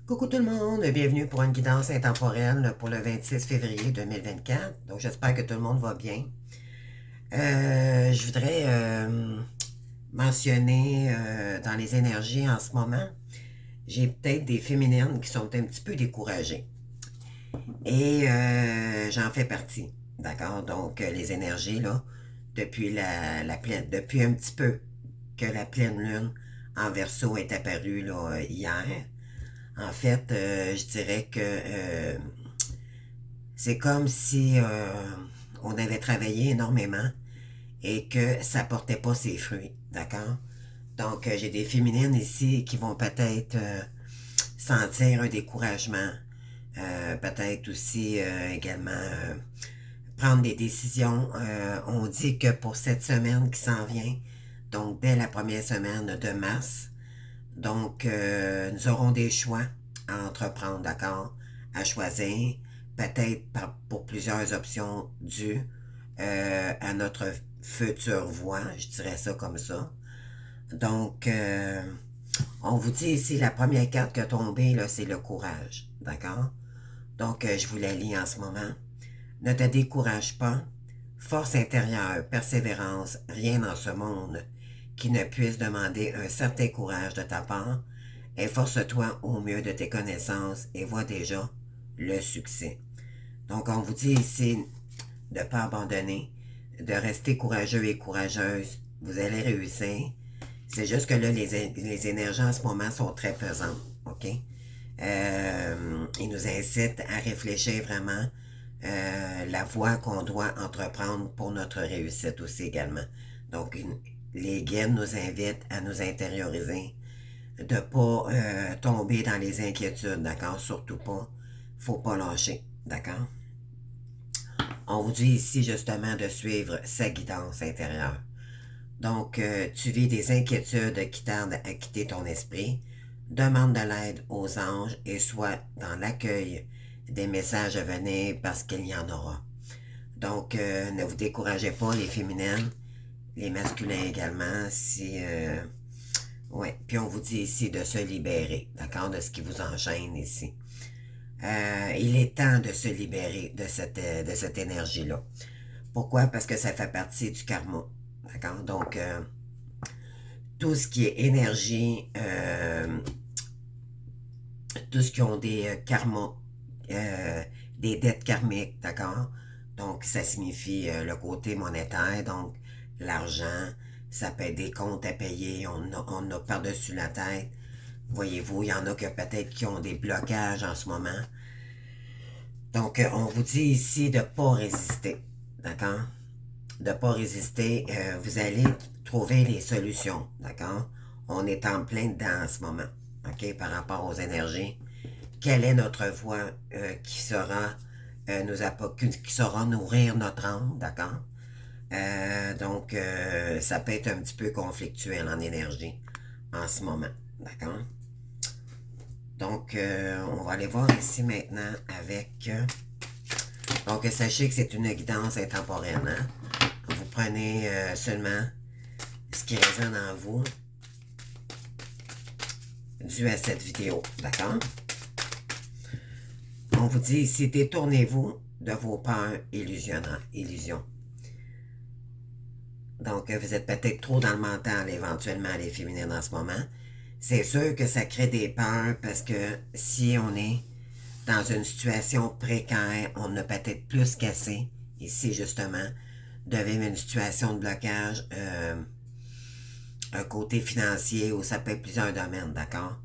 Coucou tout le monde, bienvenue pour une guidance intemporelle pour le 26 février 2024. Donc j'espère que tout le monde va bien. Je voudrais mentionner dans les énergies en ce moment, j'ai peut-être des féminines qui sont un petit peu découragées. Et j'en fais partie. D'accord? Donc les énergies, là, depuis la pleine, depuis un petit peu que la pleine lune en Verseau est apparue là, hier. En fait, je dirais que c'est comme si on avait travaillé énormément et que ça portait pas ses fruits, d'accord? Donc, j'ai des féminines ici qui vont peut-être sentir un découragement, peut-être aussi également prendre des décisions. On dit que pour cette semaine qui s'en vient, donc dès la première semaine de mars, donc nous aurons des choix à entreprendre, d'accord? À choisir, peut-être pour plusieurs options dues à notre future voie, je dirais ça comme ça. Donc, on vous dit ici, la première carte qui a tombé, là, c'est le courage, d'accord? Donc, je vous la lis en ce moment. Ne te décourage pas. Force intérieure, persévérance, rien dans ce monde qui ne puisse demander un certain courage de ta part. Efforce-toi au mieux de tes connaissances et vois déjà le succès. Donc, on vous dit ici de ne pas abandonner, de rester courageux et courageuse. Vous allez réussir. C'est juste que là, les énergies en ce moment sont très pesantes. OK? Ils nous incitent à réfléchir vraiment la voie qu'on doit entreprendre pour notre réussite aussi également. Donc, les guides nous invitent à nous intérioriser, de ne pas tomber dans les inquiétudes, d'accord? Surtout pas. Faut pas lâcher, d'accord? On vous dit ici justement de suivre sa guidance intérieure. Donc, tu vis des inquiétudes qui tardent à quitter ton esprit. Demande de l'aide aux anges et sois dans l'accueil des messages à venir parce qu'il y en aura. Donc, ne vous découragez pas, les féminines, les masculins également, si... ouais, puis on vous dit ici de se libérer, d'accord, de ce qui vous enchaîne ici. Il est temps de se libérer de cette énergie-là. Pourquoi? Parce que ça fait partie du karma, d'accord? Donc, tout ce qui est énergie, tout ce qui ont des karmas, des dettes karmiques, d'accord? Donc, ça signifie le côté monétaire, donc l'argent, ça peut être des comptes à payer, on a par-dessus la tête. Voyez-vous, il y en a que peut-être qui ont des blocages en ce moment. Donc, on vous dit ici de ne pas résister, d'accord? De ne pas résister, vous allez trouver les solutions, d'accord? On est en plein dedans en ce moment, ok? Par rapport aux énergies. Quelle est notre voie qui sera qui saura nourrir notre âme, d'accord? Donc, ça peut être un petit peu conflictuel en énergie en ce moment, d'accord? Donc, on va aller voir ici maintenant avec... donc, sachez que c'est une guidance intemporelle, hein? Vous prenez seulement ce qui résonne en vous dû à cette vidéo, d'accord? On vous dit ici, détournez-vous de vos peurs illusions. Donc, vous êtes peut-être trop dans le mental éventuellement, les féminines en ce moment. C'est sûr que ça crée des peurs parce que si on est dans une situation précaire, on a peut-être plus qu'assez, ici justement, de vivre une situation de blocage, un côté financier ou ça peut être plusieurs domaines, d'accord?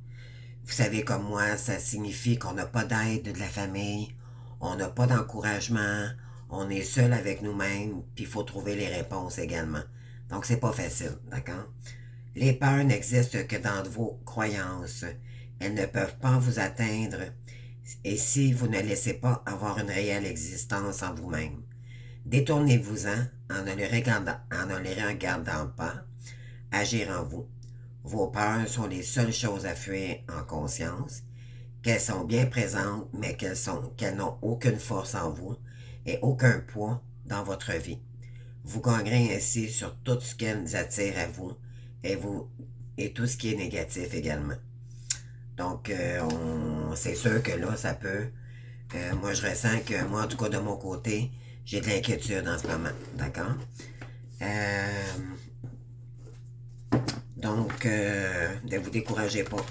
Vous savez comme moi, ça signifie qu'on n'a pas d'aide de la famille, on n'a pas d'encouragement, on est seul avec nous-mêmes, puis il faut trouver les réponses également. Donc c'est pas facile, d'accord? Les peurs n'existent que dans vos croyances. Elles ne peuvent pas vous atteindre et si vous ne laissez pas avoir une réelle existence en vous-même. Détournez-vous-en en ne les regardant pas. Agir en vous. Vos peurs sont les seules choses à fuir en conscience, qu'elles sont bien présentes, mais qu'elles n'ont aucune force en vous et aucun poids dans votre vie. Vous gagnerez ainsi sur tout ce qu'elles attirent à vous et tout ce qui est négatif également. Donc, c'est sûr que là, ça peut... moi, je ressens que, moi, en tout cas, de mon côté, j'ai de l'inquiétude en ce moment, d'accord? Euh, donc, ne vous découragez pas.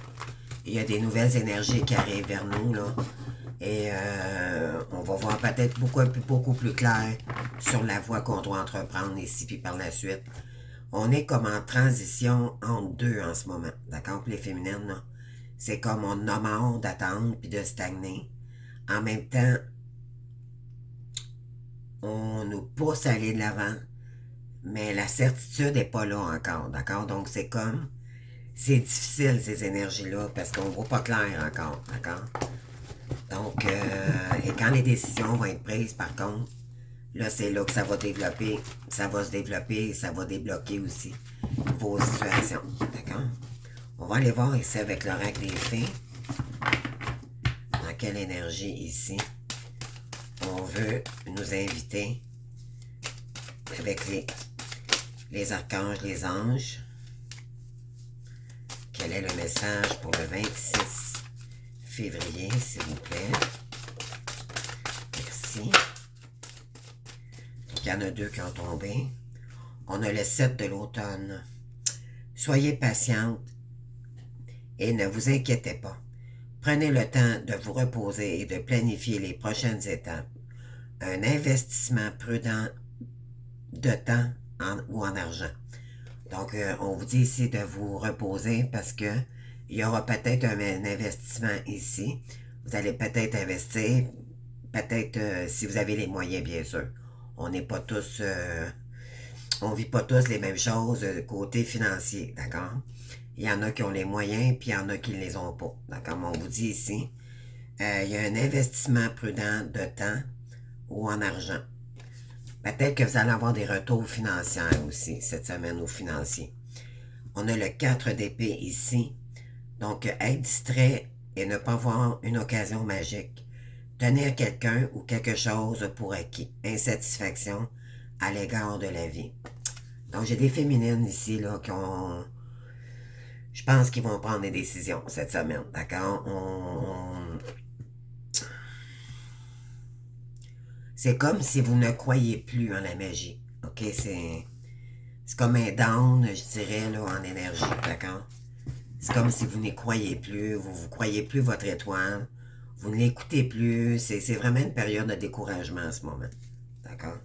Il y a des nouvelles énergies qui arrivent vers nous, là. Et on va voir peut-être beaucoup plus clair sur la voie qu'on doit entreprendre ici, puis par la suite. On est comme en transition entre deux en ce moment, d'accord, pour les féminines, là. C'est comme on a marre d'attendre puis de stagner. En même temps, on nous pousse à aller de l'avant, mais la certitude n'est pas là encore, d'accord? Donc c'est comme, c'est difficile ces énergies-là parce qu'on ne voit pas clair encore, d'accord? Donc, et quand les décisions vont être prises, par contre, là, c'est là que ça va développer, ça va se développer et ça va débloquer aussi vos situations, d'accord? On va aller voir ici avec l'oracle des fées. Dans quelle énergie ici on veut nous inviter avec les archanges, les anges. Quel est le message pour le 26 février, s'il vous plaît? Merci. Il y en a deux qui ont tombé. On a le 7 de l'automne. Soyez patiente et ne vous inquiétez pas. Prenez le temps de vous reposer et de planifier les prochaines étapes. Un investissement prudent de temps ou en argent. Donc, on vous dit ici de vous reposer parce que il y aura peut-être un investissement ici. Vous allez peut-être investir, peut-être si vous avez les moyens, bien sûr. On n'est pas tous, on vit pas tous les mêmes choses côté financier, d'accord? Il y en a qui ont les moyens, puis il y en a qui ne les ont pas. D'accord? On vous dit ici, il y a un investissement prudent de temps ou en argent. Peut-être que vous allez avoir des retours financiers aussi cette semaine aux financiers. On a le 4 d'épée ici. Donc, être distrait et ne pas voir une occasion magique. Tenir quelqu'un ou quelque chose pour acquis. Insatisfaction à l'égard de la vie. Donc, j'ai des féminines ici là, qui ont... Je pense qu'ils vont prendre des décisions cette semaine, d'accord? C'est comme si vous ne croyez plus en la magie, ok? C'est comme un down, je dirais, là, en énergie, d'accord? C'est comme si vous n'y croyez plus, vous ne croyez plus votre étoile, vous ne l'écoutez plus, c'est vraiment une période de découragement en ce moment, d'accord?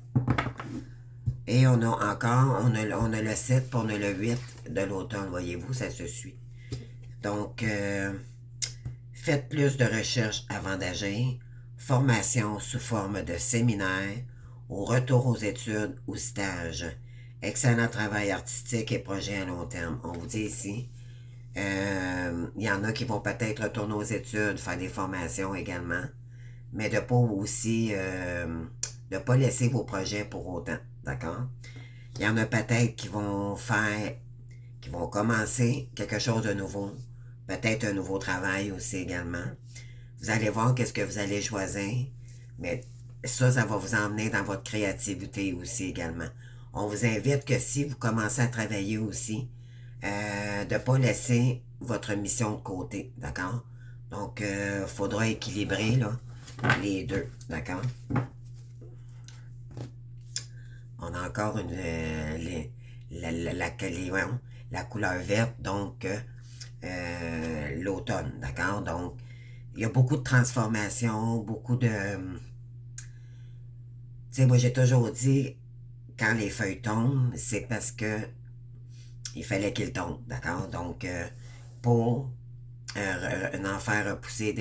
Et on a encore, on a le 7 puis on a le 8 de l'automne, voyez-vous, ça se suit. Donc, faites plus de recherches avant d'agir, formation sous forme de séminaire, au retour aux études ou stages, excellent travail artistique et projet à long terme. On vous dit ici, il y en a qui vont peut-être retourner aux études, faire des formations également, mais de pas aussi, de pas laisser vos projets pour autant, d'accord? Il y en a peut-être qui vont commencer quelque chose de nouveau, peut-être un nouveau travail aussi également. Vous allez voir qu'est-ce que vous allez choisir, mais ça va vous emmener dans votre créativité aussi également. On vous invite que si vous commencez à travailler aussi, de ne pas laisser votre mission de côté, d'accord? Donc, il faudra équilibrer là, les deux, d'accord? On a encore la couleur verte, donc l'automne, d'accord? Donc, il y a beaucoup de transformations, beaucoup de... Tu sais, moi j'ai toujours dit, quand les feuilles tombent, c'est parce que il fallait qu'ils tombent, d'accord? Donc, pour en faire repousser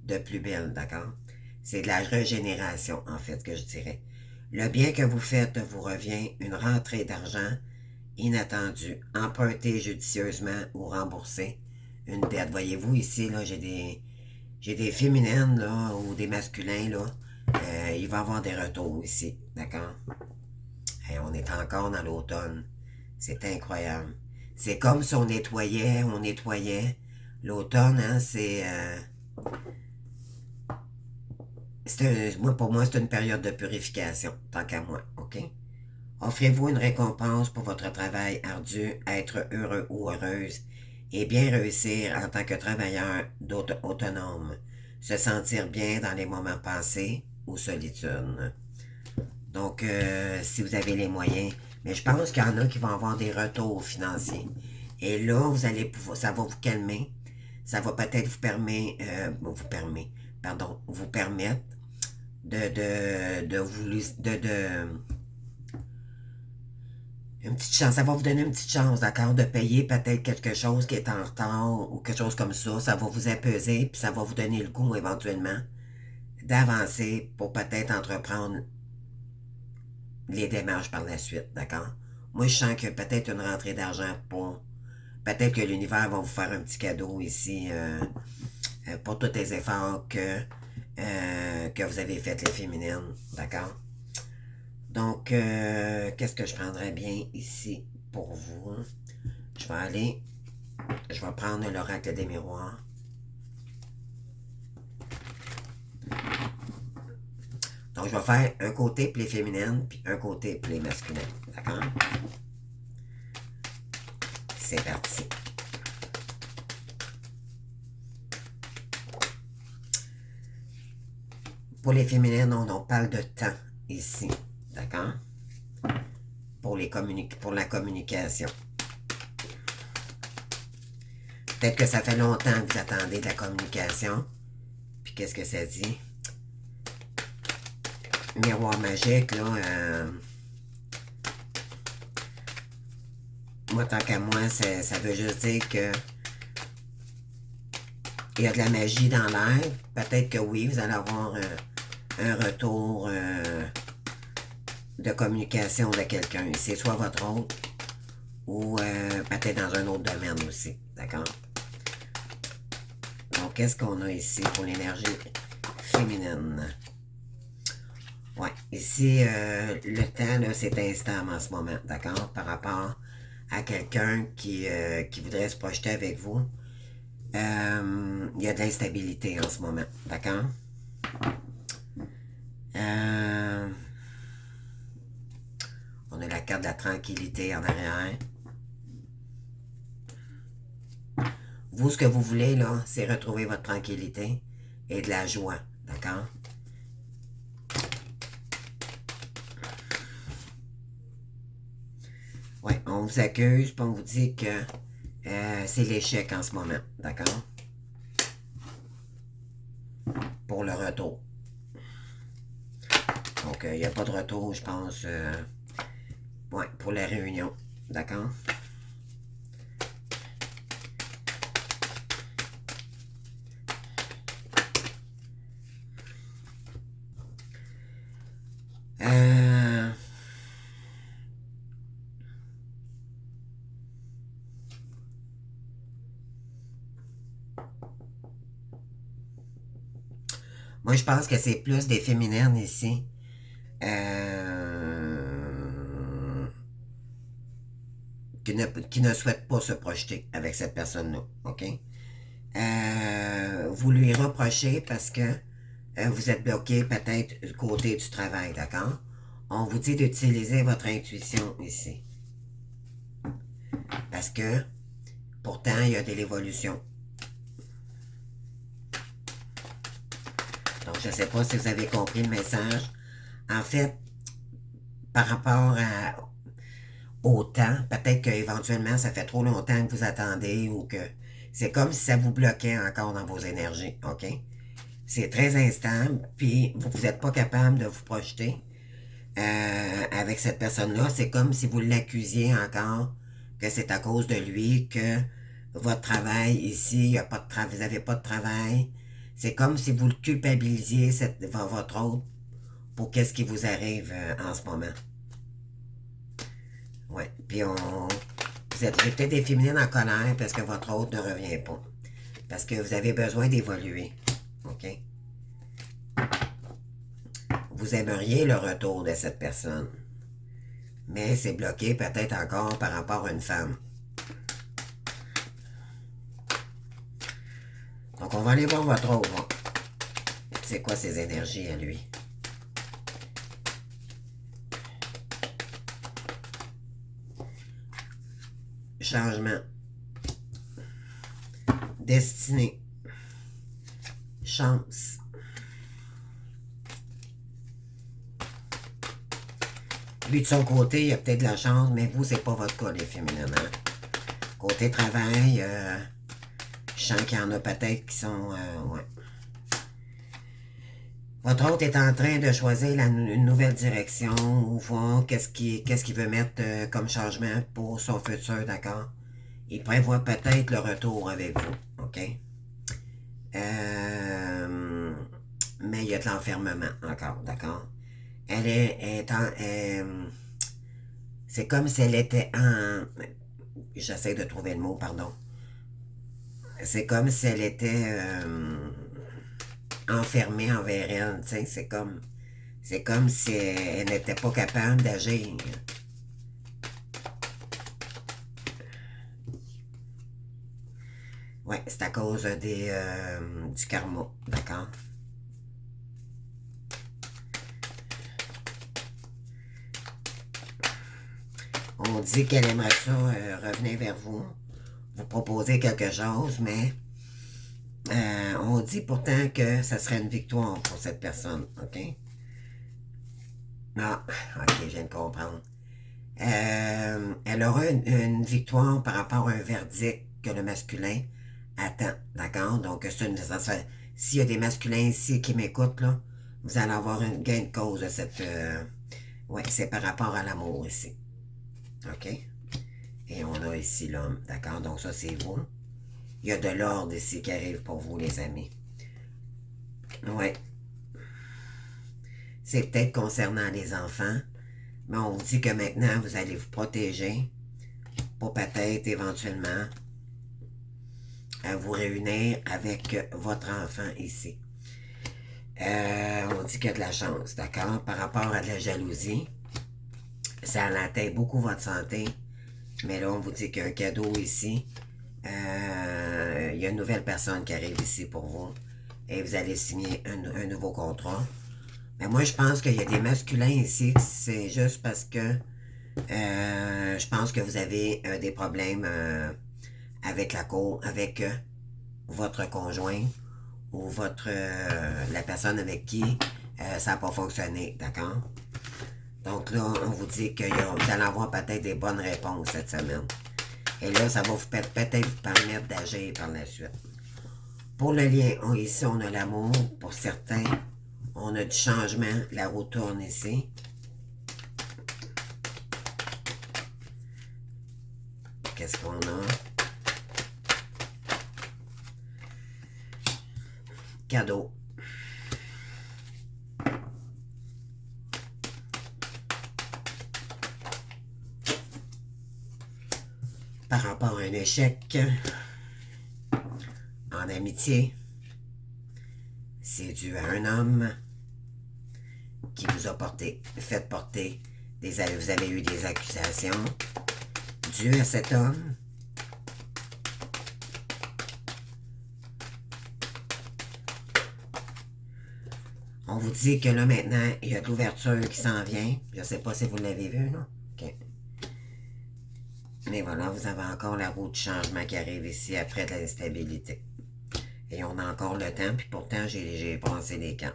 de plus belle, d'accord? C'est de la régénération, en fait, que je dirais. Le bien que vous faites vous revient une rentrée d'argent inattendue. Empruntez judicieusement ou remboursez une dette. Voyez-vous, ici, là, j'ai des féminines, là, ou des masculins, là. Il va y avoir des retours ici, d'accord? Et on est encore dans l'automne. C'est incroyable. C'est comme si on nettoyait. L'automne, hein, pour moi, c'est une période de purification, tant qu'à moi, OK? Offrez-vous une récompense pour votre travail ardu, être heureux ou heureuse et bien réussir en tant que travailleur autonome. se sentir bien dans les moments passés ou solitude. Donc, si vous avez les moyens, mais je pense qu'il y en a qui vont avoir des retours financiers. Et là, vous allez pouvoir, ça va vous calmer. Ça va peut-être vous permettre de vous, une petite chance, ça va vous donner une petite chance, d'accord, de payer peut-être quelque chose qui est en retard ou quelque chose comme ça. Ça va vous apaiser, puis ça va vous donner le goût éventuellement d'avancer pour peut-être entreprendre les démarches par la suite, d'accord? Moi, je sens que peut-être une rentrée d'argent pour... Peut-être que l'univers va vous faire un petit cadeau ici pour tous les efforts que vous avez fait les féminines, d'accord? Donc, qu'est-ce que je prendrais bien ici pour vous? Je vais prendre l'oracle des miroirs. Donc, je vais faire un côté pour les féminines, puis un côté pour les masculins, d'accord? C'est parti. Pour les féminines, on parle de temps ici, d'accord? Pour la communication. Peut-être que ça fait longtemps que vous attendez de la communication. Puis qu'est-ce que ça dit? Miroir magique, là. Moi, tant qu'à moi, ça veut juste dire que il y a de la magie dans l'air. Peut-être que oui, vous allez avoir un retour de communication de quelqu'un. C'est soit votre autre ou peut-être dans un autre domaine aussi. D'accord? Donc, qu'est-ce qu'on a ici pour l'énergie féminine? Ouais, ici, le temps, c'est instable en ce moment, d'accord? Par rapport à quelqu'un qui voudrait se projeter avec vous. Il y a de l'instabilité en ce moment, d'accord? On a la carte de la tranquillité en arrière. Vous, ce que vous voulez, là, c'est retrouver votre tranquillité et de la joie, d'accord? Ouais, on vous accuse, puis on vous dit que c'est l'échec en ce moment, d'accord? Pour le retour. Donc, il n'y a pas de retour, je pense, ouais, pour la réunion, d'accord? Moi, je pense que c'est plus des féminines ici. Qui ne souhaitent pas se projeter avec cette personne-là, OK? Vous lui reprochez parce que vous êtes bloqué peut-être du côté du travail, d'accord? On vous dit d'utiliser votre intuition ici. Parce que, pourtant, il y a de l'évolution. Donc, je ne sais pas si vous avez compris le message. En fait, par rapport au temps, peut-être qu'éventuellement, ça fait trop longtemps que vous attendez ou que c'est comme si ça vous bloquait encore dans vos énergies, OK? C'est très instable, puis vous n'êtes pas capable de vous projeter avec cette personne-là. C'est comme si vous l'accusiez encore que c'est à cause de lui que votre travail ici, y a pas de vous n'avez pas de travail. C'est comme si vous le culpabilisiez, votre autre, pour qu'est-ce qui vous arrive en ce moment. Ouais, puis vous êtes peut-être des féminines en colère parce que votre autre ne revient pas. Parce que vous avez besoin d'évoluer. OK? Vous aimeriez le retour de cette personne. Mais c'est bloqué peut-être encore par rapport à une femme. Donc, on va aller voir votre autre. C'est quoi ses énergies à lui? Changement. Destinée. chance. Lui, de son côté, il a peut-être de la chance, mais vous, c'est pas votre cas, les féminines. Hein? Côté travail, je sens qu'il y en a peut-être qui sont... ouais. Votre hôte est en train de choisir une nouvelle direction ou voir qu'est-ce qu'il veut mettre comme changement pour son futur, d'accord? Il prévoit peut-être le retour avec vous, OK? Mais il y a de l'enfermement encore, d'accord? Elle est en... c'est comme si elle était en... J'essaie de trouver le mot, pardon. C'est comme si elle était enfermée envers elle, tu sais, c'est comme si elle n'était pas capable d'agir. Ouais, c'est à cause du karma, d'accord? On dit qu'elle aimerait ça revenir vers vous proposer quelque chose, mais on dit pourtant que ça serait une victoire pour cette personne, OK? Ah, OK, je viens de comprendre. Elle aura une victoire par rapport à un verdict que le masculin attend, d'accord? Donc, s'il y a des masculins ici qui m'écoutent, là, vous allez avoir un gain de cause de cette... ouais, c'est par rapport à l'amour ici, OK? Et on a ici l'homme, d'accord? Donc, ça, c'est vous. Il y a de l'ordre ici qui arrive pour vous, les amis. Ouais. C'est peut-être concernant les enfants, mais on vous dit que maintenant, vous allez vous protéger pour peut-être éventuellement vous réunir avec votre enfant ici. On dit qu'il y a de la chance, d'accord? Par rapport à de la jalousie, ça atteint beaucoup votre santé, mais là, on vous dit qu'il y a un cadeau ici. Il y a une nouvelle personne qui arrive ici pour vous et vous allez signer un nouveau contrat. Mais moi, je pense qu'il y a des masculins ici, c'est juste parce que je pense que vous avez des problèmes avec avec votre conjoint ou la personne avec qui ça n'a pas fonctionné, d'accord? Donc là, on vous dit que vous allez avoir peut-être des bonnes réponses cette semaine. Et là, ça va vous peut-être vous permettre d'agir par la suite. Pour le lien, ici, on a l'amour. Pour certains, on a du changement. La roue tourne ici. Qu'est-ce qu'on a? Cadeau. Par rapport à un échec en amitié, c'est dû à un homme qui vous a fait porter vous avez eu des accusations. Dû à cet homme, on vous dit que là maintenant, il y a de l'ouverture qui s'en vient. Je ne sais pas si vous l'avez vu, non? OK. Mais voilà, vous avez encore la roue de changement qui arrive ici après de l'instabilité. Et on a encore le temps, puis pourtant, j'ai passé les camps.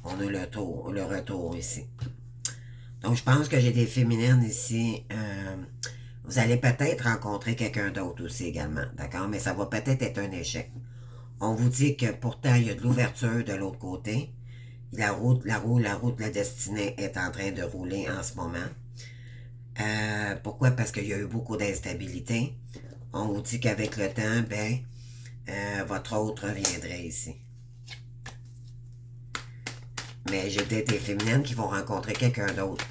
On a le retour ici. Donc, je pense que j'ai des féminines ici. Vous allez peut-être rencontrer quelqu'un d'autre aussi également, d'accord? Mais ça va peut-être être un échec. On vous dit que pourtant, il y a de l'ouverture de l'autre côté. La roue de la destinée est en train de rouler en ce moment. Pourquoi? Parce qu'il y a eu beaucoup d'instabilité. On vous dit qu'avec le temps, votre hôte reviendrait ici. Mais j'ai des féminines qui vont rencontrer quelqu'un d'autre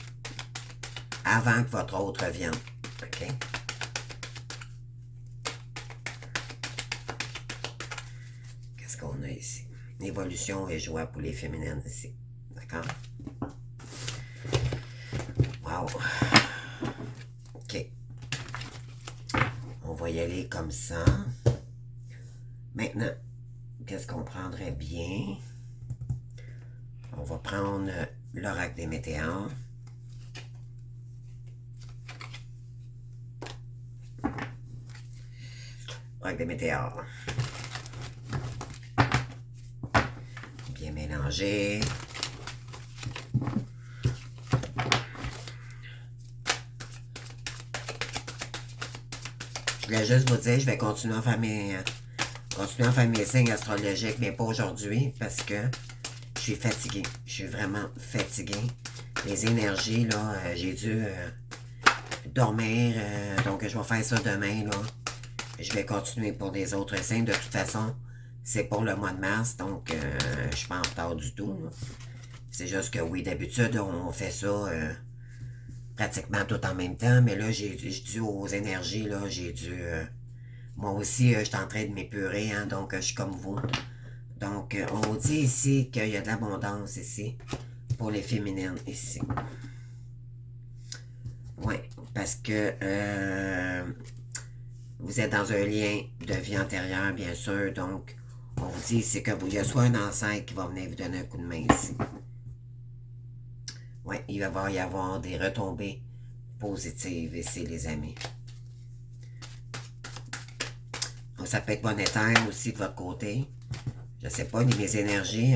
avant que votre hôte revienne. OK? Qu'est-ce qu'on a ici? Évolution et joie pour les féminines ici. D'accord? Wow! OK. On va y aller comme ça. Maintenant, qu'est-ce qu'on prendrait bien? On va prendre l'oracle des météores. Oracle des météores. Bien mélanger. Je voulais juste vous dire, je vais continuer à faire mes signes astrologiques, mais pas aujourd'hui, parce que je suis fatiguée. Je suis vraiment fatiguée. Les énergies, là, j'ai dû dormir, donc je vais faire ça demain, là. Je vais continuer pour les autres signes. De toute façon, c'est pour le mois de mars, donc je suis pas en retard du tout. C'est juste que oui, d'habitude, on fait ça pratiquement tout en même temps, mais là, j'ai dû aux énergies, là, j'ai dû... moi aussi, je suis en train de m'épurer, hein, donc je suis comme vous. Donc, on dit ici qu'il y a de l'abondance ici, pour les féminines ici. Oui, parce que vous êtes dans un lien de vie antérieure, bien sûr, donc on vous dit ici qu'il y a soit un ancêtre qui va venir vous donner un coup de main ici. Oui, il va y avoir des retombées positives ici, les amis. Donc, ça peut être monétaire aussi de votre côté. Je sais pas, mes énergies.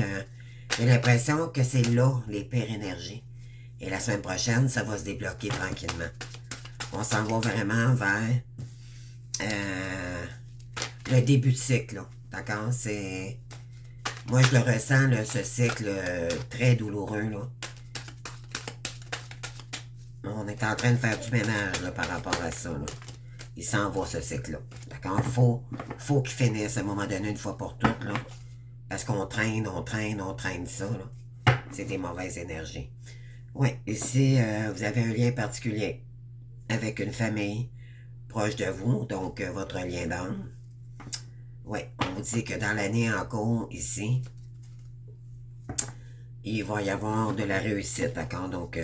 J'ai l'impression que c'est là, les pires énergies. Et la semaine prochaine, ça va se débloquer tranquillement. On s'en va vraiment vers le début de cycle. D'accord? C'est... Moi, je le ressens, là, ce cycle très douloureux. Là. On est en train de faire du ménage là, par rapport à ça. Là. Il s'en va, ce cycle-là. D'accord? Faut qu'il finisse à un moment donné, une fois pour toutes. Là. Parce qu'on traîne ça. C'est des mauvaises énergies. Oui, ici, vous avez un lien particulier avec une famille proche de vous, donc votre lien d'âme. Oui, on vous dit que dans l'année en cours, ici, il va y avoir de la réussite, d'accord? Donc,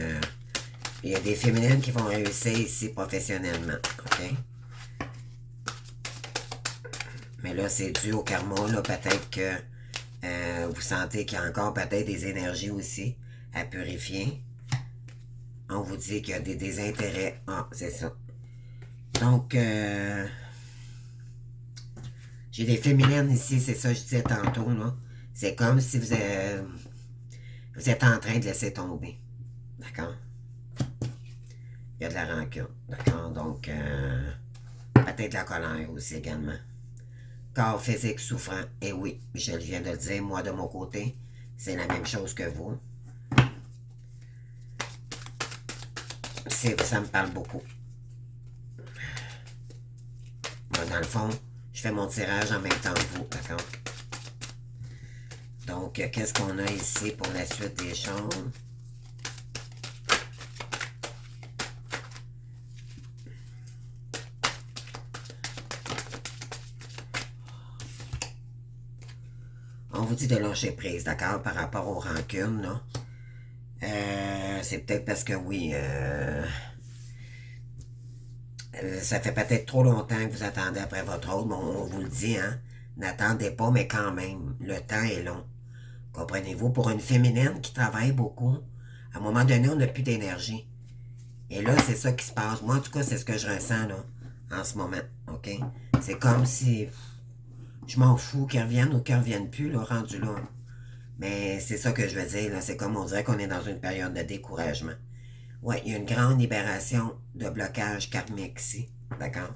il y a des féminines qui vont réussir ici professionnellement, ok? Mais là, c'est dû au karma, là, peut-être que vous sentez qu'il y a encore peut-être des énergies aussi à purifier. On vous dit qu'il y a des désintérêts. Ah, c'est ça. Donc, j'ai des féminines ici, c'est ça que je disais tantôt, là. C'est comme si vous êtes en train de laisser tomber. D'accord? Il y a de la rancune. D'accord? Donc, peut-être de la colère aussi également. Corps physique souffrant. Et oui, je viens de le dire, moi de mon côté, c'est la même chose que vous. Ça me parle beaucoup. Moi, dans le fond, je fais mon tirage en même temps que vous, d'accord? Donc, qu'est-ce qu'on a ici pour la suite des choses? On vous dit de lâcher prise, d'accord, par rapport aux rancunes, là. C'est peut-être parce que, oui, ça fait peut-être trop longtemps que vous attendez après votre autre, mais on vous le dit, hein. N'attendez pas, mais quand même, le temps est long. Comprenez-vous? Pour une féminine qui travaille beaucoup, à un moment donné, on n'a plus d'énergie. Et là, c'est ça qui se passe. Moi, en tout cas, c'est ce que je ressens, là, en ce moment, OK? C'est comme si je m'en fous qu'ils reviennent ou qu'ils reviennent plus, là, rendu là. Mais c'est ça que je veux dire, là. C'est comme on dirait qu'on est dans une période de découragement. Ouais, il y a une grande libération de blocage karmique ici, d'accord?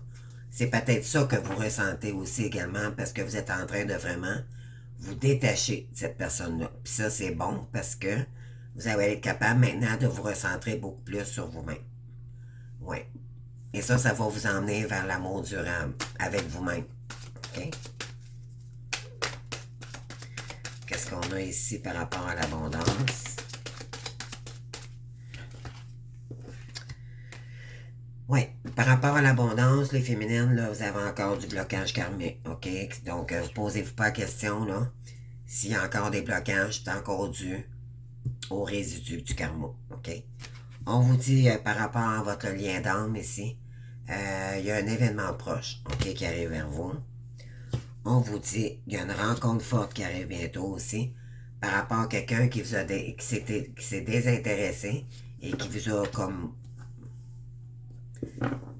C'est peut-être ça que vous ressentez aussi également parce que vous êtes en train de vraiment vous détacher de cette personne-là. Puis ça, c'est bon parce que vous allez être capable maintenant de vous recentrer beaucoup plus sur vous-même. Oui. Et ça va vous emmener vers l'amour durable avec vous-même. OK? Qu'est-ce qu'on a ici par rapport à l'abondance? Oui, par rapport à l'abondance, les féminines, là, vous avez encore du blocage karmique, OK? Donc, vous posez-vous pas la question, là. S'il y a encore des blocages, c'est encore dû au résidu du karma, OK? On vous dit, par rapport à votre lien d'âme ici, il y a un événement proche, OK, qui arrive vers vous. On vous dit, il y a une rencontre forte qui arrive bientôt aussi, par rapport à quelqu'un qui s'est désintéressé et qui vous a comme...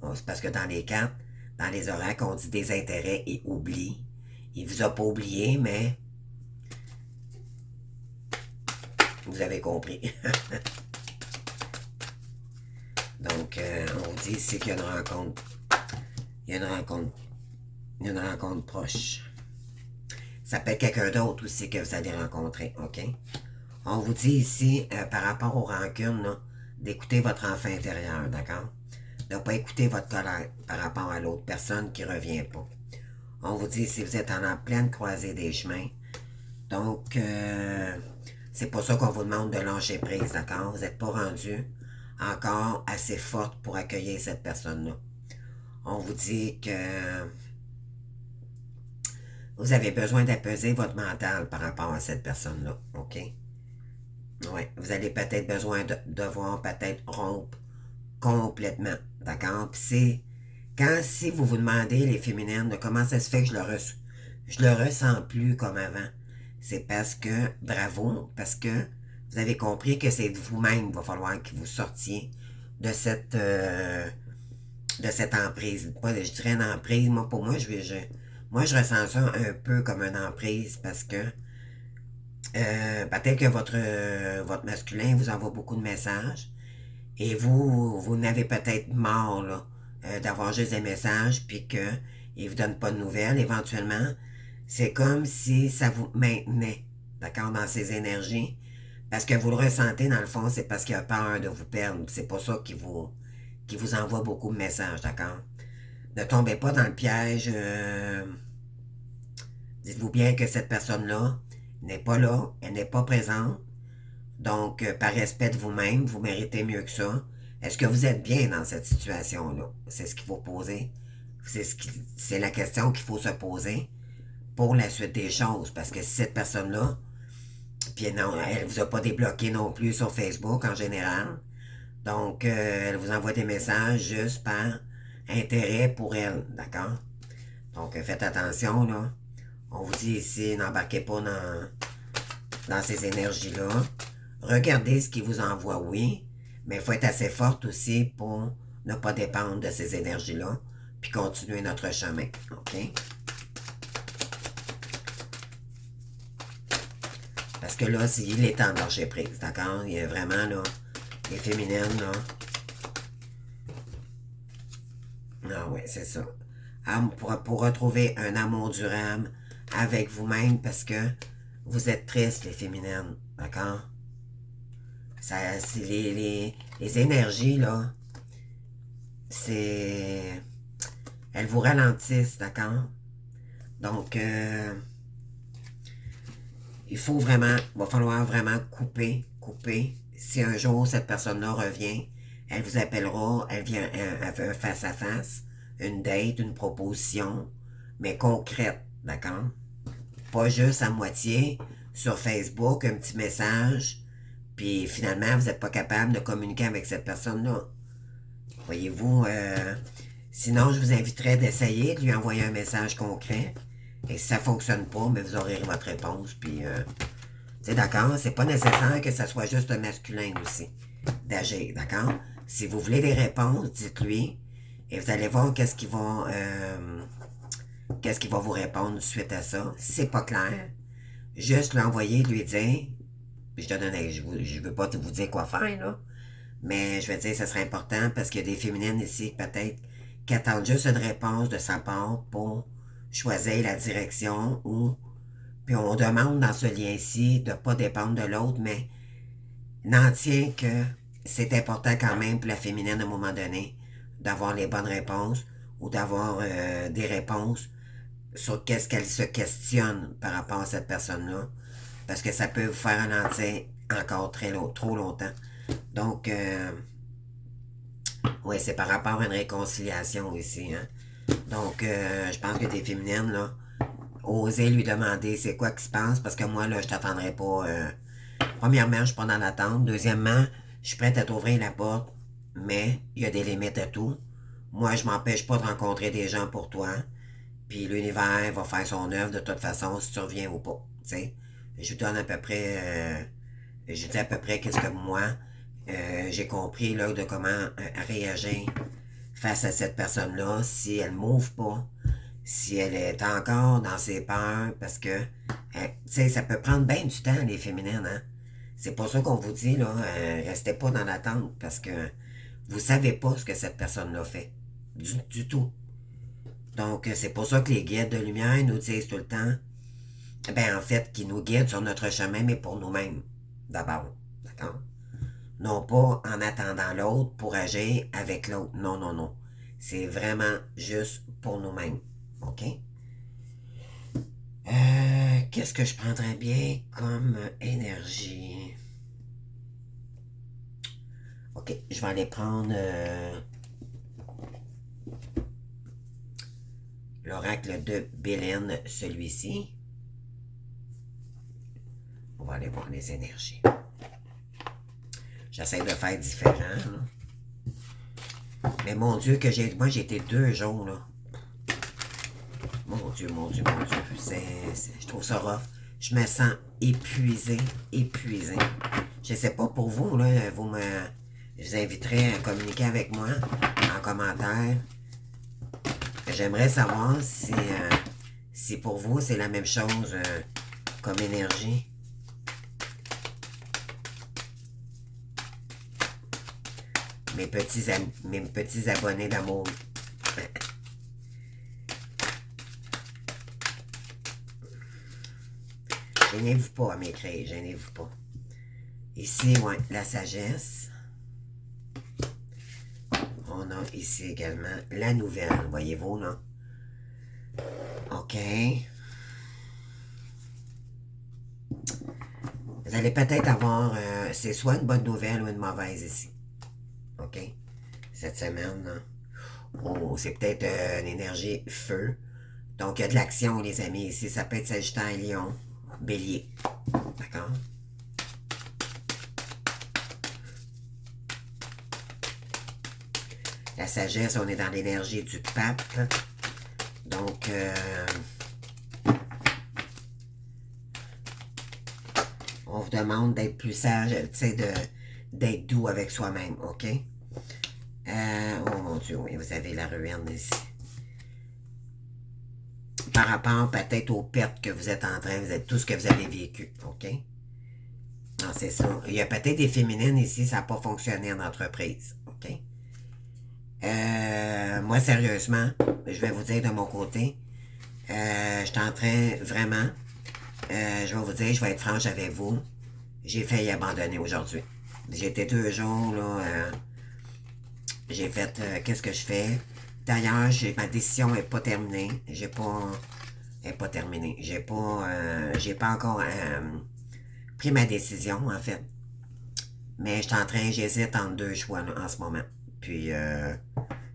Bon, c'est parce que dans les cartes, dans les oracles, on dit désintérêt et oubli. Il vous a pas oublié, mais Vous avez compris. Donc, on dit ici qu'il y a une rencontre. Il y a une rencontre. Il y a une rencontre proche. Ça peut être quelqu'un d'autre aussi que vous allez rencontrer, OK? On vous dit ici, par rapport aux rancunes, d'écouter votre enfant intérieur, d'accord? De ne pas écouter votre colère par rapport à l'autre personne qui ne revient pas. On vous dit si vous êtes en pleine croisée des chemins. Donc, c'est pour ça qu'on vous demande de lâcher prise, d'accord? Vous n'êtes pas rendu encore assez forte pour accueillir cette personne-là. On vous dit que vous avez besoin d'apaiser votre mental par rapport à cette personne-là, OK? Oui, vous allez peut-être besoin de devoir peut-être rompre complètement, d'accord? Puis c'est quand si vous vous demandez, les féminines, de comment ça se fait que je le ressens plus comme avant, c'est parce que, bravo, parce que vous avez compris que c'est vous-même qu'il va falloir que vous sortiez de cette emprise. Pas, je dirais une emprise, moi, pour moi, moi, je ressens ça un peu comme une emprise parce que peut-être que votre masculin vous envoie beaucoup de messages et vous n'avez peut-être marre là, d'avoir juste des messages puis qu'il ne vous donne pas de nouvelles. Éventuellement, c'est comme si ça vous maintenait, d'accord, dans ces énergies. Parce que vous le ressentez, dans le fond, c'est parce qu'il a peur de vous perdre. C'est pour ça qu'il vous envoie beaucoup de messages, d'accord? Ne tombez pas dans le piège. Dites-vous bien que cette personne-là n'est pas là, elle n'est pas présente. Donc, par respect de vous-même, vous méritez mieux que ça. Est-ce que vous êtes bien dans cette situation-là? C'est ce qu'il faut poser. C'est la question qu'il faut se poser pour la suite des choses. Parce que si cette personne-là, puis non, elle ne vous a pas débloqué non plus sur Facebook en général. Donc, elle vous envoie des messages juste par intérêt pour elle, d'accord? Donc, faites attention, là. On vous dit ici, n'embarquez pas dans ces énergies-là. Regardez ce qui vous envoie, oui, mais il faut être assez forte aussi pour ne pas dépendre de ces énergies-là, puis continuer notre chemin, OK? Parce que là, il est temps de lâcher prise, d'accord? Il y a vraiment, là, les féminines, là. Ah oui, c'est ça. Pour retrouver un amour durable avec vous-même, parce que vous êtes tristes, les féminines, d'accord? Ça, c'est les énergies, là, c'est... Elles vous ralentissent, d'accord? Donc, va falloir vraiment couper. Si un jour cette personne-là revient, elle vous appellera, elle vient elle fait un face-à-face, une date, une proposition, mais concrète, d'accord? Pas juste à moitié sur Facebook, un petit message, puis finalement, vous n'êtes pas capable de communiquer avec cette personne-là. Voyez-vous, sinon, je vous inviterais d'essayer de lui envoyer un message concret. Et si ça ne fonctionne pas, mais vous aurez votre réponse. Puis, c'est d'accord, c'est pas nécessaire que ça soit juste un masculin aussi d'agir, d'accord? Si vous voulez des réponses, dites-lui. Et vous allez voir qu'est-ce qu'il va vous répondre suite à ça. Si c'est pas clair, juste l'envoyer, lui dire. Puis je veux pas vous dire quoi faire, là. Mais je vais dire que ce serait important parce qu'il y a des féminines ici, peut-être, qui attendent juste une réponse de sa part pour choisir la direction ou. Puis on demande dans ce lien-ci de ne pas dépendre de l'autre, mais n'en tient que c'est important quand même pour la féminine à un moment donné d'avoir les bonnes réponses ou d'avoir des réponses sur qu'est-ce qu'elle se questionne par rapport à cette personne-là. Parce que ça peut vous faire ralentir encore trop longtemps. Donc, oui, c'est par rapport à une réconciliation ici. Hein? Donc, je pense que des féminines, là, osez lui demander c'est quoi qui se passe, parce que moi, là, je t'attendrai pas. Premièrement, je suis pas dans l'attente. Deuxièmement, je suis prête à t'ouvrir la porte, mais il y a des limites à tout. Moi, je m'empêche pas de rencontrer des gens pour toi. Puis l'univers va faire son œuvre de toute façon, si tu reviens ou pas. T'sais? Je vous donne à peu près. Je dis à peu près qu'est-ce que moi, j'ai compris là, de comment réagir face à cette personne-là, si elle ne m'ouvre pas, si elle est encore dans ses peurs, parce que, tu sais, ça peut prendre bien du temps, les féminines, hein? C'est pour ça qu'on vous dit, là, restez pas dans l'attente parce que vous savez pas ce que cette personne-là fait. Du tout. Donc, c'est pour ça que les guides de lumière nous disent tout le temps, ben en fait, qu'ils nous guident sur notre chemin, mais pour nous-mêmes, d'abord. D'accord? Non pas en attendant l'autre pour agir avec l'autre. Non, non, non. C'est vraiment juste pour nous-mêmes. OK? Qu'est-ce que je prendrais bien comme énergie? OK, je vais aller prendre l'oracle de Bélène, celui-ci. On va aller voir les énergies. J'essaie de faire différent, là. Mais mon Dieu, moi j'ai été 2 jours, là. Mon Dieu, mon Dieu, mon Dieu. Je trouve ça rough. Je me sens épuisé, épuisé. Je sais pas pour vous, là, je vous inviterai à communiquer avec moi en commentaire. J'aimerais savoir si pour vous c'est la même chose comme énergie. Mes petits abonnés d'amour. Gênez-vous pas à m'écrire, gênez-vous pas. Ici, ouais, la sagesse. On a ici également la nouvelle, voyez-vous, là. OK. Vous allez peut-être avoir, c'est soit une bonne nouvelle ou une mauvaise ici. OK? Cette semaine, là. Oh, c'est peut-être une énergie feu. Donc, il y a de l'action, les amis, ici. Ça peut être Sagittaire, Lion, Bélier. D'accord? La sagesse, on est dans l'énergie du pape. Donc, on vous demande d'être plus sage, tu sais, d'être doux avec soi-même, OK? Oh mon Dieu, oui, vous avez la ruine ici. Par rapport peut-être aux pertes que vous êtes tout ce que vous avez vécu, OK? Non, c'est ça. Il y a peut-être des féminines ici, ça n'a pas fonctionné en entreprise, OK? Moi, sérieusement, je vais vous dire de mon côté, je suis en train, vraiment, je vais vous dire, je vais être franche avec vous, j'ai failli abandonner aujourd'hui. J'ai été 2 jours, là, j'ai fait, qu'est-ce que je fais? D'ailleurs, ma décision n'est pas terminée. Elle n'est pas terminée. J'ai pas encore pris ma décision, en fait. Mais j'hésite entre 2 choix là, en ce moment. Puis,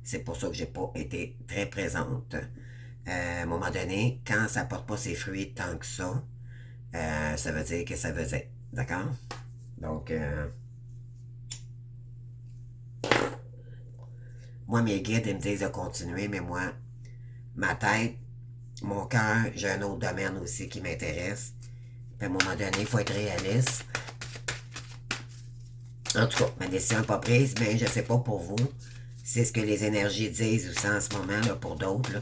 c'est pour ça que j'ai pas été très présente. À un moment donné, quand ça porte pas ses fruits tant que ça veut dire que ça veut dire. D'accord? Donc, moi, mes guides, ils me disent de continuer, mais moi, ma tête, mon cœur, j'ai un autre domaine aussi qui m'intéresse. Puis à un moment donné, il faut être réaliste. En tout cas, ma décision n'est pas prise, mais je ne sais pas pour vous. C'est ce que les énergies disent aussi en ce moment, là, pour d'autres.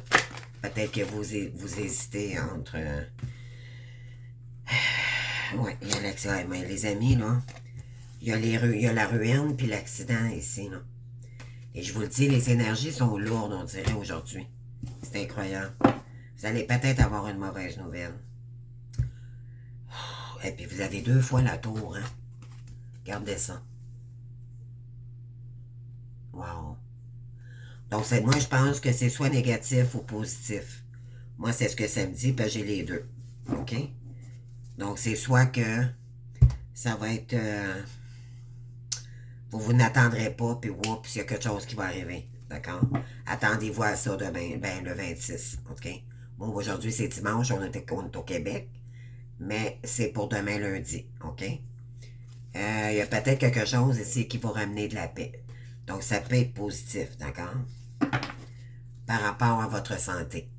Peut-être que vous hésitez entre... Oui, il y a l'accident. Mais les amis, là, il y a la ruine puis l'accident ici, là. Et je vous le dis, les énergies sont lourdes, on dirait, aujourd'hui. C'est incroyable. Vous allez peut-être avoir une mauvaise nouvelle. Et puis vous avez 2 fois la tour, hein. Regardez ça. Wow. Donc, moi, je pense que c'est soit négatif ou positif. Moi, c'est ce que ça me dit, puis j'ai les deux. OK? Donc, c'est soit que ça va être... vous n'attendrez pas, puis oups, il y a quelque chose qui va arriver. D'accord? Attendez-vous à ça demain, ben, le 26. OK? Bon, aujourd'hui, c'est dimanche, on est au Québec, mais c'est pour demain, lundi. OK? Il y a peut-être quelque chose ici qui va ramener de la paix. Donc, ça peut être positif, d'accord? Par rapport à votre santé.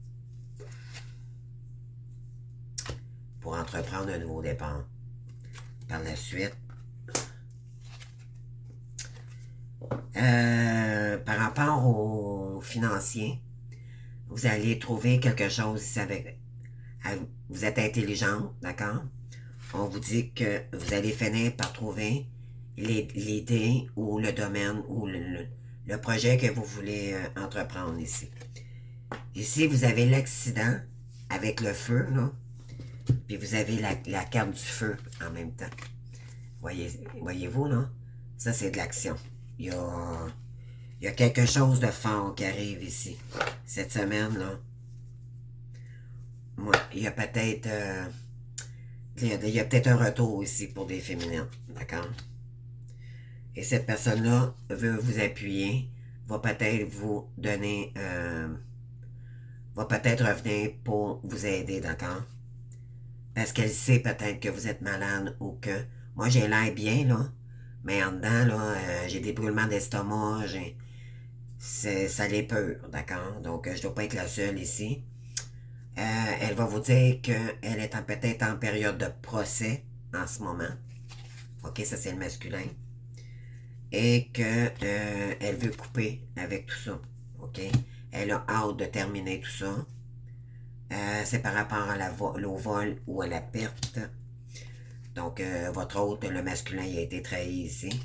Pour entreprendre un nouveau départ. Par la suite, par rapport aux financiers, vous allez trouver quelque chose ici avec... Vous êtes intelligente, d'accord? on vous dit que vous allez finir par trouver l'idée ou le domaine ou le projet que vous voulez entreprendre ici. Ici, vous avez l'accident avec le feu, là, puis vous avez la carte du feu en même temps. Voyez-vous, là? Ça, c'est de l'action. Il y a quelque chose de fort qui arrive ici. Cette semaine, là. Moi, il y a peut-être... il y a peut-être un retour ici pour des féminines. D'accord? Et cette personne-là veut vous appuyer, va peut-être vous donner... va peut-être revenir pour vous aider, d'accord? Parce qu'elle sait peut-être que vous êtes malade ou que... Moi, j'ai l'air bien, là. Mais en dedans, là, j'ai des brûlements d'estomac, ça les peur, d'accord? Donc, je dois pas être la seule ici. Elle va vous dire qu'elle est peut-être en période de procès en ce moment. OK, ça c'est le masculin. Et qu'elle veut couper avec tout ça. OK? Elle a hâte de terminer tout ça. C'est par rapport à au vol ou à la perte. Donc, votre hôte, le masculin, il a été trahi ici.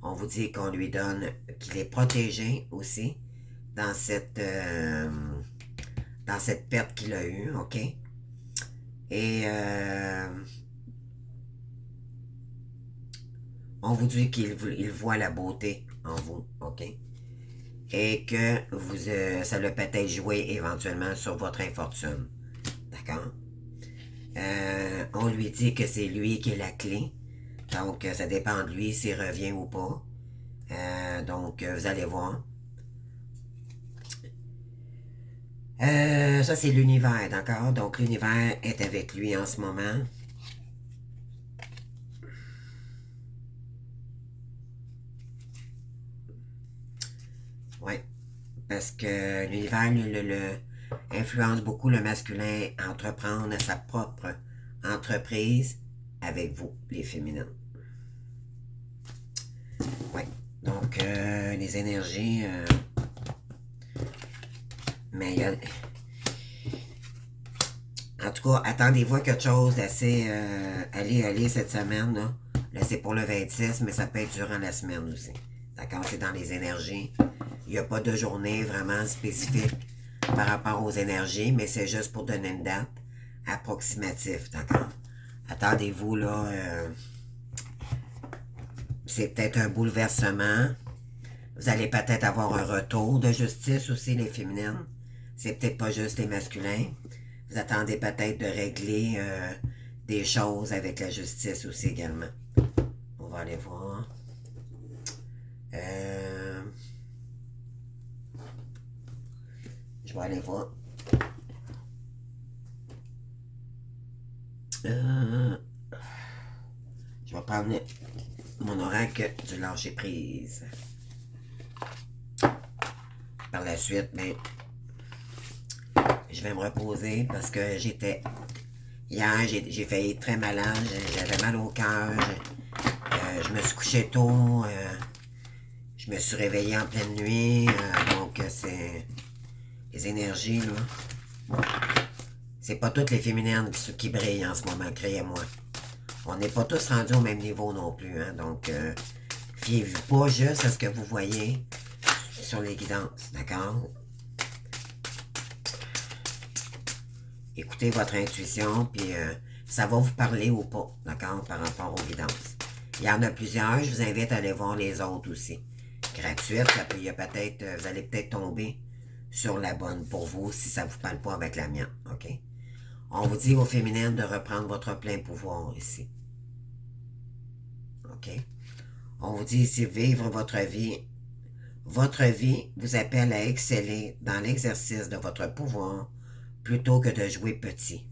On vous dit qu'on lui donne, qu'il est protégé aussi dans cette perte qu'il a eue, OK? Et on vous dit qu'il voit la beauté en vous, OK? Et que ça l'a peut-être joué éventuellement sur votre infortune, d'accord? On lui dit que c'est lui qui est la clé, donc ça dépend de lui s'il revient ou pas. Donc, vous allez voir. Ça, c'est l'univers, d'accord? Donc, l'univers est avec lui en ce moment. Ouais. Parce que l'univers influence beaucoup le masculin à entreprendre sa propre entreprise avec vous, les féminines. Ouais. Donc, les énergies... mais il y a... En tout cas, attendez-vous à quelque chose d'assez... allez cette semaine, là. Là, c'est pour le 26, mais ça peut être durant la semaine aussi. D'accord? C'est dans les énergies. Il n'y a pas de journée vraiment spécifique par rapport aux énergies, mais c'est juste pour donner une date approximative, d'accord? Attendez-vous, là... c'est peut-être un bouleversement. Vous allez peut-être avoir un retour de justice aussi, les féminines. C'est peut-être pas juste les masculins. Vous attendez peut-être de régler des choses avec la justice aussi également. On va aller voir. Je vais aller voir. Je vais prendre mon oracle du lâcher prise. Par la suite, ben, je vais me reposer parce que j'étais... Hier, j'ai failli être très malade, j'avais mal au cœur, je me suis couché tôt, je me suis réveillé en pleine nuit, donc c'est... Les énergies, là... C'est pas toutes les féminines qui brillent en ce moment, croyez-moi. On n'est pas tous rendus au même niveau non plus, hein, donc fiez-vous pas juste à ce que vous voyez sur les guidances, d'accord? Écoutez votre intuition, puis ça va vous parler ou pas, d'accord, par rapport aux guidances. Il y en a plusieurs, je vous invite à aller voir les autres aussi. Gratuites, il y a peut-être, vous allez peut-être tomber sur la bonne pour vous si ça ne vous parle pas avec la mienne, ok? On vous dit aux féminines de reprendre votre plein pouvoir ici. OK? On vous dit ici, vivre votre vie. Votre vie vous appelle à exceller dans l'exercice de votre pouvoir plutôt que de jouer petit.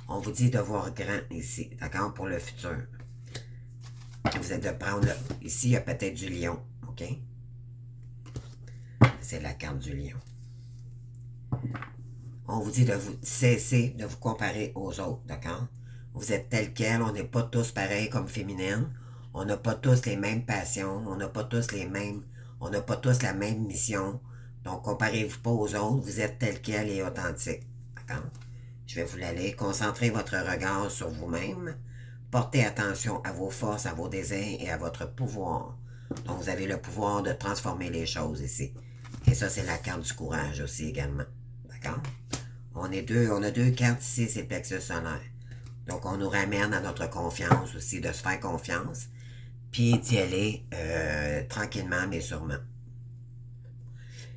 On vous dit de voir grand ici, d'accord, pour le futur. Vous êtes de prendre... Ici, il y a peut-être du lion, OK? C'est la carte du lion. On vous dit de vous cesser de vous comparer aux autres, d'accord? Vous êtes tel quel, on n'est pas tous pareils comme féminines. On n'a pas tous les mêmes passions, on n'a pas tous la même mission. Donc, comparez-vous pas aux autres, vous êtes tel quel et authentique, d'accord? Je vais vous l'aller. Concentrez votre regard sur vous-même Portez attention à vos forces, à vos désirs et à votre pouvoir. Donc, vous avez le pouvoir de transformer les choses ici. Et ça, c'est la carte du courage aussi également. D'accord? On a deux cartes ici, c'est le plexus solaire. Donc, on nous ramène à notre confiance aussi, de se faire confiance, puis d'y aller tranquillement, mais sûrement.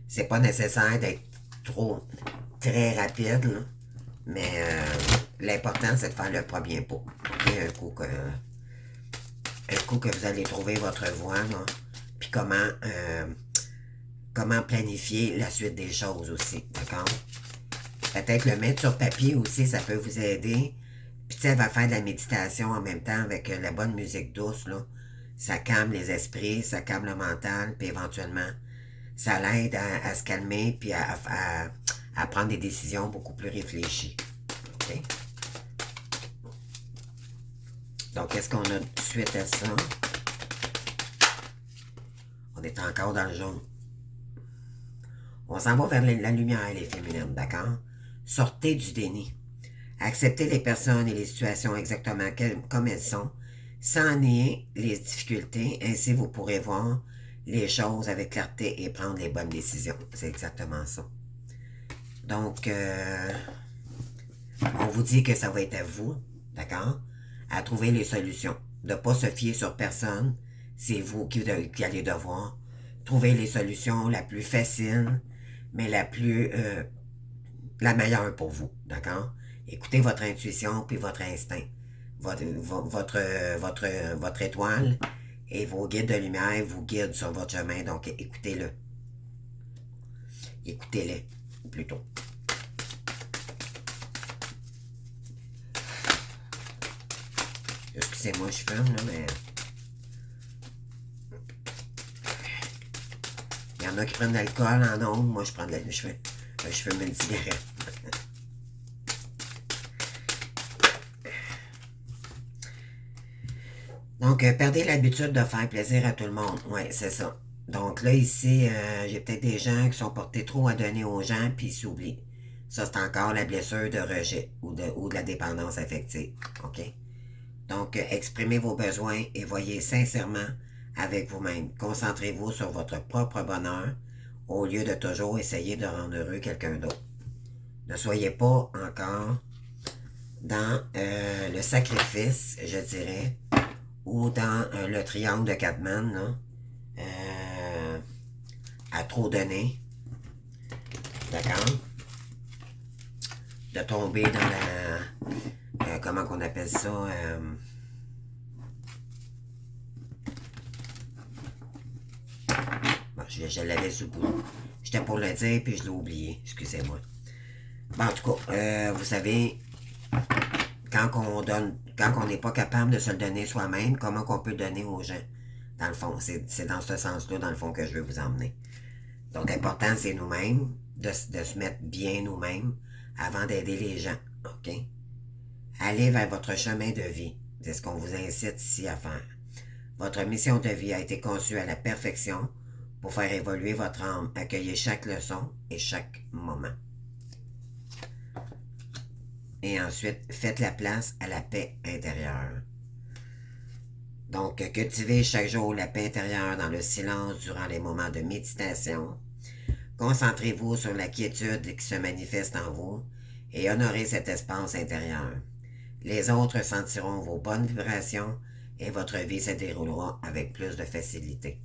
C'est pas nécessaire d'être trop, très rapide, là, mais l'important, c'est de faire le premier pas. Et un coup que vous allez trouver votre voie, là, puis comment planifier la suite des choses aussi, d'accord? Peut-être le mettre sur papier aussi, ça peut vous aider. Puis tu sais, elle va faire de la méditation en même temps avec la bonne musique douce, là. Ça calme les esprits, ça calme le mental, puis éventuellement, ça l'aide à se calmer, puis à prendre des décisions beaucoup plus réfléchies. OK? Donc, qu'est-ce qu'on a suite à ça? On est encore dans le jaune. On s'en va vers la lumière, les féminines, d'accord? Sortez du déni. Acceptez les personnes et les situations exactement comme elles sont, sans nier les difficultés, ainsi vous pourrez voir les choses avec clarté et prendre les bonnes décisions. C'est exactement ça. Donc, on vous dit que ça va être à vous, d'accord, à trouver les solutions. De ne pas se fier sur personne. C'est vous qui allez devoir trouver les solutions la plus facile, mais la meilleure pour vous, d'accord? Écoutez votre intuition puis votre instinct. Votre étoile et vos guides de lumière vous guident sur votre chemin, donc écoutez-le. Écoutez-les, plutôt. Excusez-moi, je fume, là, mais... Il y en a qui prennent de l'alcool en ondes, moi je prends de la... je fume une cigarette. Donc, perdez l'habitude de faire plaisir à tout le monde. Oui, c'est ça. Donc là, ici, j'ai peut-être des gens qui sont portés trop à donner aux gens, puis ils s'oublient. Ça, c'est encore la blessure de rejet ou de la dépendance affective. OK? Donc, exprimez vos besoins et voyez sincèrement avec vous-même. Concentrez-vous sur votre propre bonheur au lieu de toujours essayer de rendre heureux quelqu'un d'autre. Ne soyez pas encore dans le sacrifice, je dirais, ou dans le triangle de Catman, là, à trop donner, d'accord? De tomber dans la... comment qu'on appelle ça? Bon, je l'avais sous le bout. J'étais pour le dire, puis je l'ai oublié. Excusez-moi. Bon, en tout cas, vous savez, quand on n'est pas capable de se le donner soi-même, comment qu'on peut le donner aux gens? Dans le fond, c'est dans ce sens-là, dans le fond, que je veux vous emmener. Donc, l'important, c'est nous-mêmes, de se mettre bien nous-mêmes avant d'aider les gens. OK? Allez vers votre chemin de vie. C'est ce qu'on vous incite ici à faire. Votre mission de vie a été conçue à la perfection pour faire évoluer votre âme. Accueillez chaque leçon et chaque moment. Et ensuite, faites la place à la paix intérieure. Donc, cultivez chaque jour la paix intérieure dans le silence durant les moments de méditation. Concentrez-vous sur la quiétude qui se manifeste en vous et honorez cet espace intérieur. Les autres sentiront vos bonnes vibrations et votre vie se déroulera avec plus de facilité.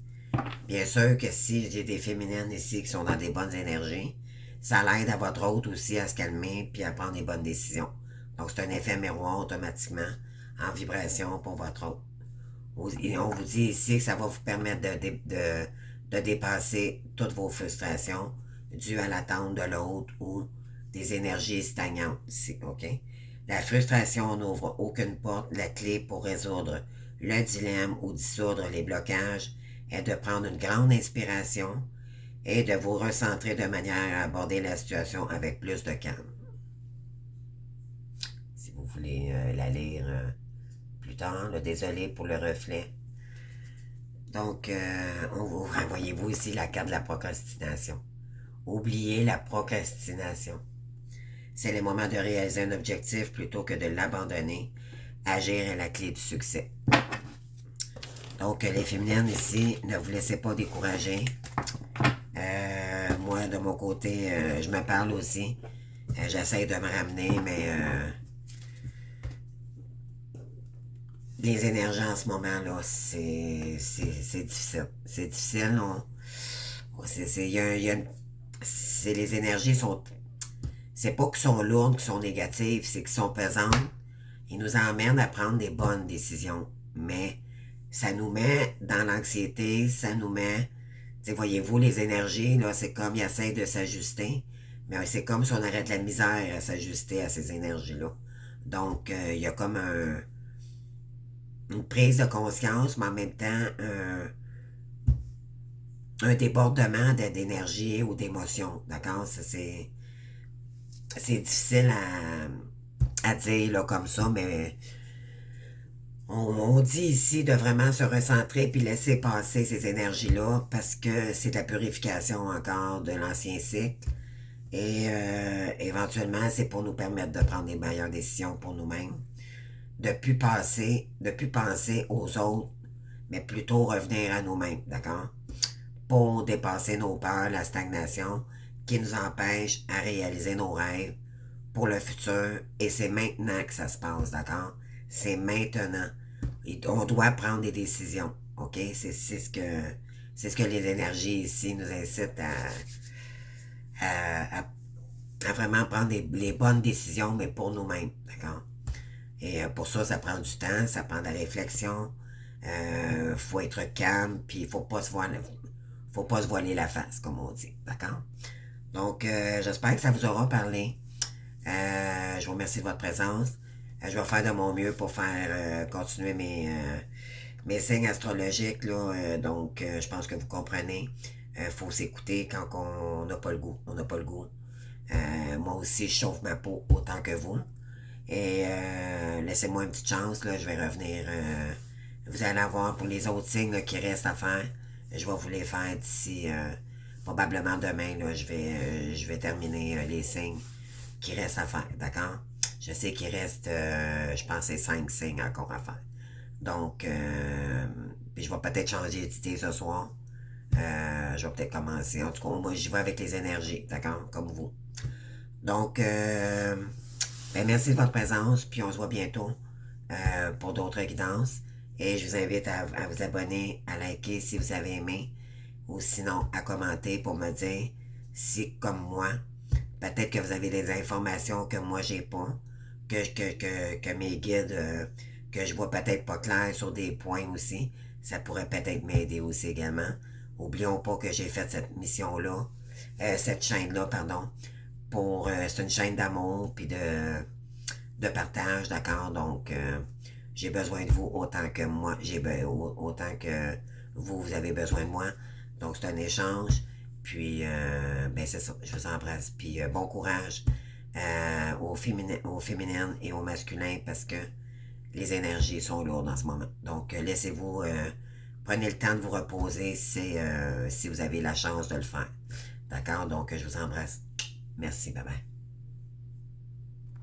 Bien sûr que si j'ai des féminines ici qui sont dans des bonnes énergies, ça l'aide à votre hôte aussi à se calmer puis à prendre des bonnes décisions. Donc c'est un effet miroir automatiquement en vibration pour votre hôte. Et on vous dit ici que ça va vous permettre de dépasser toutes vos frustrations dues à l'attente de l'autre ou des énergies stagnantes ici, OK? La frustration n'ouvre aucune porte. La clé pour résoudre le dilemme ou dissoudre les blocages est de prendre une grande inspiration et de vous recentrer de manière à aborder la situation avec plus de calme. Si vous voulez la lire plus tard, désolé pour le reflet. Donc, voyez-vous ici la carte de la procrastination. Oubliez la procrastination. C'est le moment de réaliser un objectif plutôt que de l'abandonner. agir est la clé du succès. Donc, les féminines ici, ne vous laissez pas décourager. Moi, de mon côté, je me parle aussi. J'essaie de me ramener, mais les énergies en ce moment-là, c'est difficile. C'est difficile. Les énergies sont... C'est pas qu'elles sont lourdes, qu'elles sont négatives, c'est qu'elles sont pesantes. Ils nous emmènent à prendre des bonnes décisions. Mais ça nous met dans l'anxiété, ça nous met... Voyez-vous, les énergies, là, c'est comme ils essayent de s'ajuster. Mais c'est comme si on aurait de la misère à s'ajuster à ces énergies-là. Donc, il y a comme une prise de conscience, mais en même temps, un débordement d'énergie ou d'émotion. D'accord? C'est difficile à dire là, comme ça, mais on dit ici de vraiment se recentrer puis laisser passer ces énergies-là parce que c'est de la purification encore de l'ancien cycle. Et éventuellement, c'est pour nous permettre de prendre des meilleures décisions pour nous-mêmes. De plus penser aux autres, mais plutôt revenir à nous-mêmes, d'accord? Pour dépasser nos peurs, la stagnation qui nous empêche à réaliser nos rêves pour le futur. Et c'est maintenant que ça se passe, d'accord? C'est maintenant. Et on doit prendre des décisions, ok? C'est ce que les énergies ici nous incitent à vraiment prendre les bonnes décisions, mais pour nous-mêmes, d'accord? Et pour ça, ça prend du temps, ça prend de la réflexion. Faut être calme, puis il faut pas se voiler la face, comme on dit, d'accord? Donc, j'espère que ça vous aura parlé. Je vous remercie de votre présence. Je vais faire de mon mieux pour faire continuer mes signes astrologiques, là. Donc, je pense que vous comprenez. Faut s'écouter quand on n'a pas le goût. On n'a pas le goût. Moi aussi, je chauffe ma peau autant que vous. Et laissez-moi une petite chance, là, je vais revenir. Vous allez avoir pour les autres signes là, qui restent à faire. Je vais vous les faire d'ici probablement demain. Là, je vais terminer les signes qui restent à faire, d'accord? Je sais qu'il reste, je pense, c'est 5 signes encore à faire. Donc, puis je vais peut-être changer d'idée ce soir. Je vais peut-être commencer. En tout cas, moi, j'y vais avec les énergies, d'accord? Comme vous. Donc, ben, merci de votre présence, puis on se voit bientôt pour d'autres guidances. Et je vous invite à vous abonner, à liker si vous avez aimé, ou sinon à commenter pour me dire si, comme moi, peut-être que vous avez des informations que moi j'ai pas, que mes guides, que je vois peut-être pas clair sur des points aussi. Ça pourrait peut-être m'aider aussi également. Oublions pas que j'ai fait cette mission-là, cette chaîne-là, pardon, pour c'est une chaîne d'amour puis de partage, d'accord? Donc j'ai besoin de vous autant que moi, autant que vous avez besoin de moi. Donc c'est un échange. Puis ben c'est ça, je vous embrasse. Puis bon courage aux féminines et aux masculins parce que les énergies sont lourdes en ce moment. Donc laissez-vous, prenez le temps de vous reposer si vous avez la chance de le faire. D'accord? Donc je vous embrasse. Merci, bye bye.